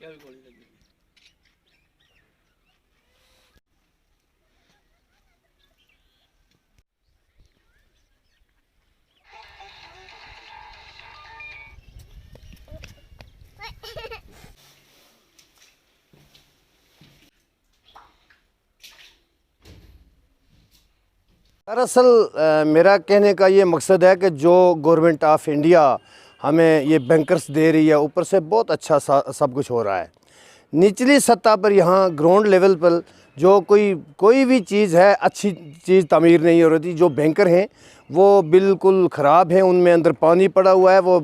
क्या भी गोली लगी? दरअसल मेरा कहने का ये मकसद है कि जो गवर्नमेंट ऑफ इंडिया हमें ये बैंकर्स दे रही है, ऊपर से बहुत अच्छा सब कुछ हो रहा है। निचली सतह पर यहाँ ग्राउंड लेवल पर जो कोई भी चीज़ है, अच्छी चीज़ तामीर नहीं हो रही थी। जो बैंकर हैं वो बिल्कुल ख़राब हैं, उनमें अंदर पानी पड़ा हुआ है, वो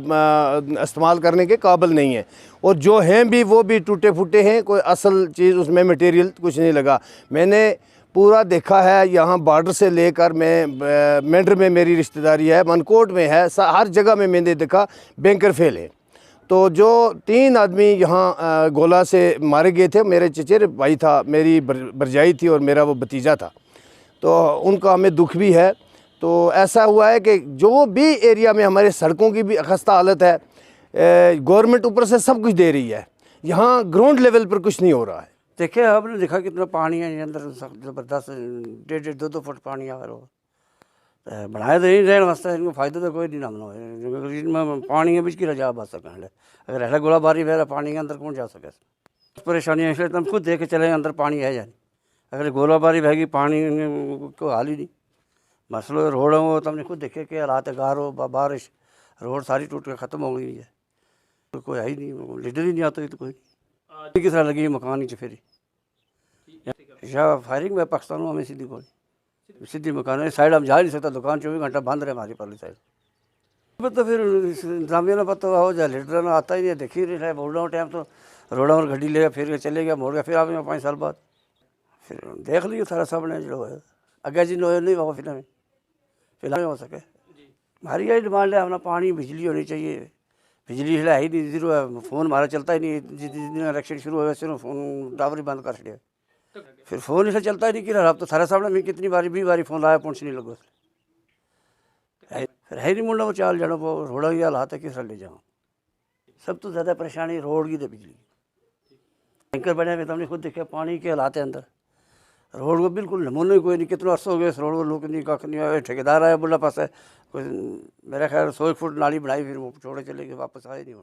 इस्तेमाल करने के काबिल नहीं है। और जो हैं भी वो भी टूटे फूटे हैं, कोई असल चीज़ उसमें मटेरियल कुछ नहीं लगा। मैंने पूरा देखा है, यहाँ बॉर्डर से लेकर मैं मेंढर में मेरी रिश्तेदारी है, मनकोट में है, हर जगह में मैंने देखा बैंकर फेल है। तो जो 3 आदमी यहाँ गोला से मारे गए थे, मेरे चचेरे भाई था, मेरी भरजाई थी और मेरा वो भतीजा था, तो उनका हमें दुख भी है। तो ऐसा हुआ है कि जो भी एरिया में हमारे सड़कों की भी खस्ता हालत है, गवर्नमेंट ऊपर से सब कुछ दे रही है, यहाँ ग्राउंड लेवल पर कुछ नहीं हो रहा है। देखिए आपने देखा कितना पानी है अंदर, ज़बरदस्त 1.5-2 फुट पानी आ रहा है। बनाए तो नहीं रहने वास्ते, इनको फायदा तो कोई नहीं ना पानी है बिच की जा बस सकें। अगर ऐसा गोला बारी बह रहा पानी के अंदर कौन जा सके? परेशानियाँ इसलिए तुम खुद देख के चले अंदर पानी है या नहीं। अगर गोला बारी बहेगी पानी को हाल ही नहीं। मसलो रोड है वो तुमने खुद देखे कि हालात गारो बारिश रोड सारी टूट के ख़त्म हो गई है। तो कोई है ही नहीं, लीडर ही नहीं आता तो कोई किस तरह लगी मकान ही फिर या फायरिंग में पाकिस्तान में हमें सीधी गोली सीधी मकान है। साइड हम जा नहीं सकता, दुकान 24 घंटा बंद रहे हमारी परली साइड। तो फिर इंतजामिया ना पता हो जाए, लीडर ना आता ही नहीं, देखी नहीं रहे बोल रहा हूँ टाइम तो रोड और गड्डी लेगा फिर चले गया, मोड़ गया, फिर आप 5 साल बाद फिर देख लियो सारा सामने जो है अगे जी नो नहीं होगा फिलहाल हो सके। हमारी यही डिमांड है, अपना पानी बिजली होनी चाहिए। बिजली है ही नहीं, जीरो है, फ़ोन हमारा चलता ही नहीं। जिस दिन इलेक्शन शुरू हुआ वैसे फ़ोन टावर ही बंद कर दिया, फिर फ़ोन इसे चलता ही नहीं। कि अब तो सारे सामने मैं कितनी बारी 20 बारी फ़ोन लाया, पहुँच नहीं लगा फिर है नहीं मुंडा वो चाल जाना वो रोड़ा की हालात है, किस ले जाऊँ। सब तो ज़्यादा परेशानी रोड की तो बिजली। टैंकर बने हुए तुमने खुद देखे पानी के हालात है अंदर। रोड को बिल्कुल नमूने कोई नहीं, कितना अर्सा हो गया इस रोड को लोग नहीं कख नहीं आए। ठेकेदार आया बोला पास है कोई, मेरा ख्याल 100 फुट नाली बनाई, फिर वो छोड़े चले गए, वापस आए नहीं।